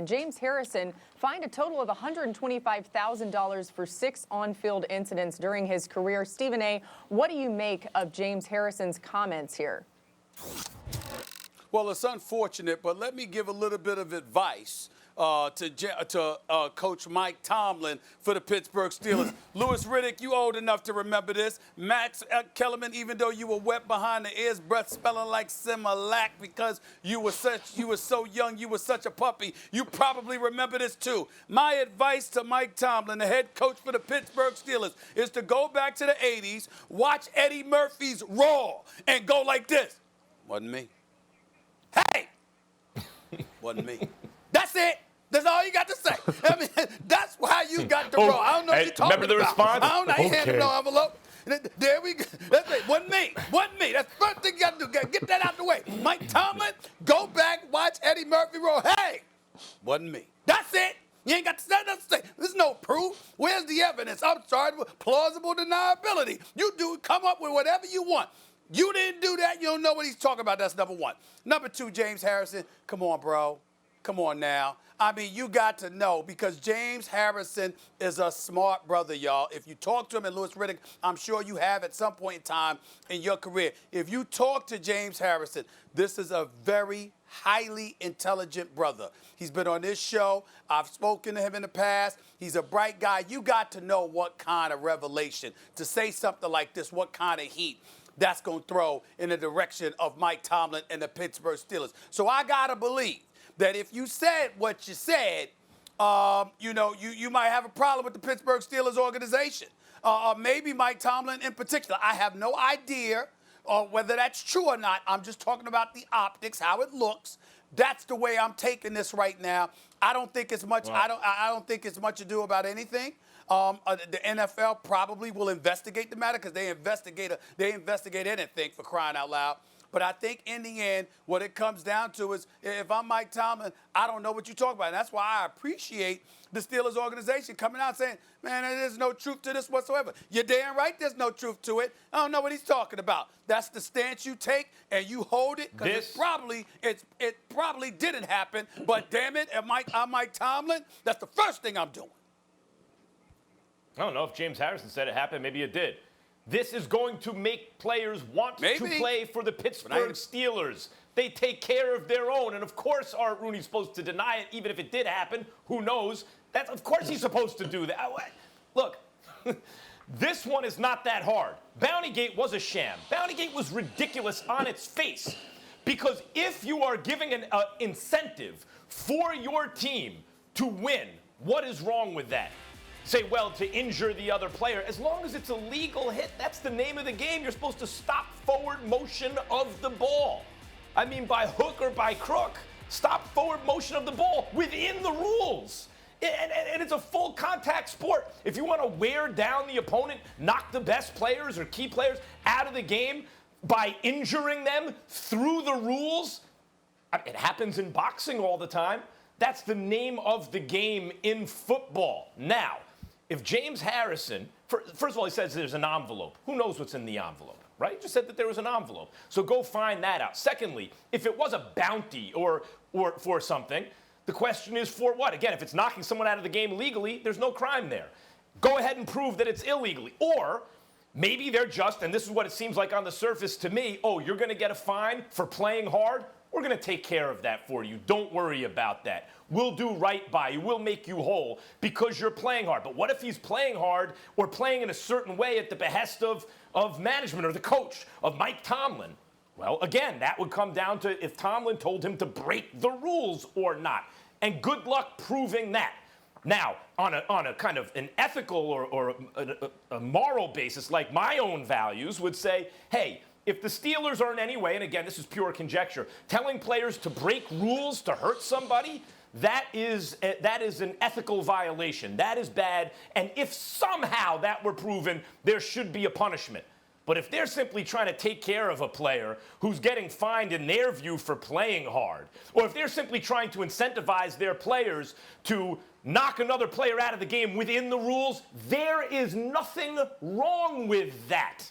And James Harrison fined a total of $125,000 for 6 on-field incidents during his career. Stephen A., what do you make of James Harrison's comments here? Well, it's unfortunate, but let me give a little bit of advice to Coach Mike Tomlin for the Pittsburgh Steelers. Louis Riddick, you old enough to remember this. Max Kellerman, even though you were wet behind the ears, breath smelling like Similac because you were so young, you were such a puppy. You probably remember this too. My advice to Mike Tomlin, the head coach for the Pittsburgh Steelers, is to go back to the 80s, watch Eddie Murphy's Raw, and go like this. Wasn't me. Hey! Wasn't me. That's it. That's all you got to say. I mean, that's how you got to roll. I don't know what you're talking about. Remember the response? I don't know. He handed no envelope. There we go. That's it. Wasn't me. Wasn't me. That's the first thing you got to do. Get that out the way. Mike Tomlin, go back, watch Eddie Murphy roll. Hey! Wasn't me. That's it. You ain't got to say nothing to say. There's no proof. Where's the evidence? I'm sorry. Plausible deniability. You do come up with whatever you want. You didn't do that. You don't know what he's talking about. That's number one. Number two, James Harrison. Come on, bro. Come on now. I mean, you got to know because James Harrison is a smart brother, y'all. If you talk to him, and Louis Riddick, I'm sure you have at some point in time in your career. If you talk to James Harrison, this is a very highly intelligent brother. He's been on this show. I've spoken to him in the past. He's a bright guy. You got to know what kind of revelation to say something like this, what kind of heat that's going to throw in the direction of Mike Tomlin and the Pittsburgh Steelers. So I got to believe that if you said what you said, you might have a problem with the Pittsburgh Steelers organization. Maybe Mike Tomlin in particular. I have no idea whether that's true or not. I'm just talking about the optics, how it looks. That's the way I'm taking this right now. I don't think it's much. I don't think it's much ado about anything. The NFL probably will investigate the matter because they investigate anything, for crying out loud. But I think in the end, what it comes down to is if I'm Mike Tomlin, I don't know what you're talking about. And that's why I appreciate the Steelers organization coming out saying, man, there's no truth to this whatsoever. You're damn right there's no truth to it. I don't know what he's talking about. That's the stance you take, and you hold it because it probably didn't happen. But damn it, I'm Mike Tomlin, that's the first thing I'm doing. I don't know if James Harrison said it happened. Maybe it did. This is going to make players want to play for the Pittsburgh Steelers. They take care of their own. And, of course, Art Rooney's supposed to deny it, even if it did happen. Who knows? Of course he's supposed to do that. Look, this one is not that hard. Bountygate was a sham. Bountygate was ridiculous on its face. Because if you are giving an incentive for your team to win, what is wrong with that? Say, well, to injure the other player. As long as it's a legal hit, that's the name of the game. You're supposed to stop forward motion of the ball. I mean, by hook or by crook, stop forward motion of the ball within the rules. And it's a full contact sport. If you want to wear down the opponent, knock the best players or key players out of the game by injuring them through the rules, it happens in boxing all the time. That's the name of the game in football. Now, if James Harrison, first of all, he says there's an envelope. Who knows what's in the envelope, right? He just said that there was an envelope. So go find that out. Secondly, if it was a bounty or for something, the question is for what? Again, if it's knocking someone out of the game legally, there's no crime there. Go ahead and prove that it's illegally. Or maybe they're just, and this is what it seems like on the surface to me, oh, you're going to get a fine for playing hard? We're going to take care of that for you. Don't worry about that. We'll do right by you. We'll make you whole because you're playing hard. But what if he's playing hard or playing in a certain way at the behest of management or the coach, of Mike Tomlin? Well, again, that would come down to if Tomlin told him to break the rules or not. And good luck proving that. Now, on a kind of an ethical or a moral basis, like my own values would say, hey, if the Steelers are in any way, and again, this is pure conjecture, telling players to break rules to hurt somebody, that is an ethical violation. That is bad. And if somehow that were proven, there should be a punishment. But if they're simply trying to take care of a player who's getting fined in their view for playing hard, or if they're simply trying to incentivize their players to knock another player out of the game within the rules, there is nothing wrong with that.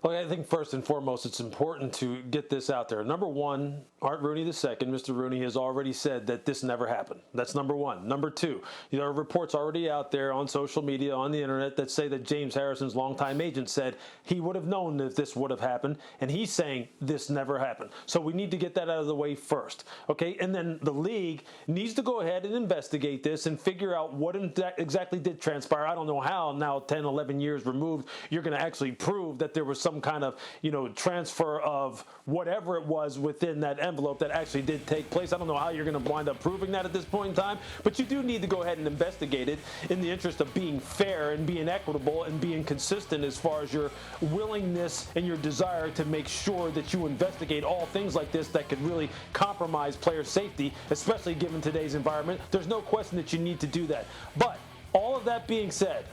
Well, I think first and foremost, it's important to get this out there. Number one, Art Rooney II, Mr. Rooney, has already said that this never happened. That's number one. Number two, there are reports already out there on social media, on the internet, that say that James Harrison's longtime agent said he would have known if this would have happened, and he's saying this never happened. So we need to get that out of the way first, okay? And then the league needs to go ahead and investigate this and figure out what exactly did transpire. I don't know how now, 10, 11 years removed, you're going to actually prove that there was some kind of, transfer of whatever it was within that envelope that actually did take place. I don't know how you're going to wind up proving that at this point in time, but you do need to go ahead and investigate it in the interest of being fair and being equitable and being consistent as far as your willingness and your desire to make sure that you investigate all things like this that could really compromise player safety, especially given today's environment. There's no question that you need to do that. But all of that being said,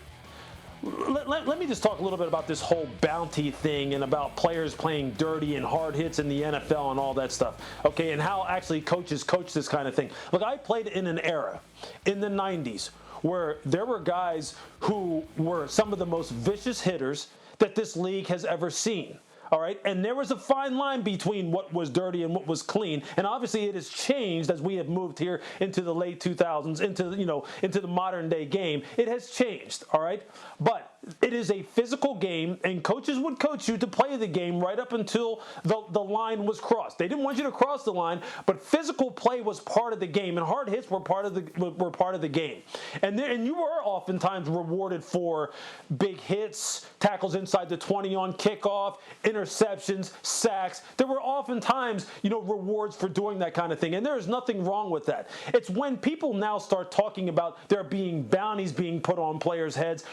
let me just talk a little bit about this whole bounty thing and about players playing dirty and hard hits in the NFL and all that stuff, okay, and how actually coaches coach this kind of thing. Look, I played in an era in the 90s where there were guys who were some of the most vicious hitters that this league has ever seen. All right, and there was a fine line between what was dirty and what was clean, and obviously it has changed as we have moved here into the late 2000s, into the modern day game. It has changed, all right, but it is a physical game, and coaches would coach you to play the game right up until the line was crossed. They didn't want you to cross the line, but physical play was part of the game, and hard hits were part of the game. And you were oftentimes rewarded for big hits, tackles inside the 20 on kickoff, interceptions, sacks. There were oftentimes, rewards for doing that kind of thing, and there is nothing wrong with that. It's when people now start talking about there being bounties being put on players' heads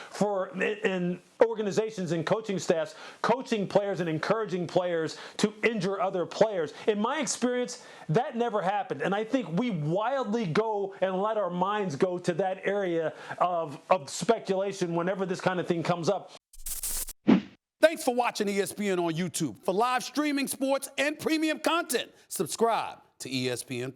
and organizations and coaching staffs coaching players and encouraging players to injure other players. In my experience, that never happened, and I think we wildly go and let our minds go to that area of speculation whenever this kind of thing comes up. Thanks for watching ESPN on YouTube. For live streaming sports and premium content, subscribe to ESPN+.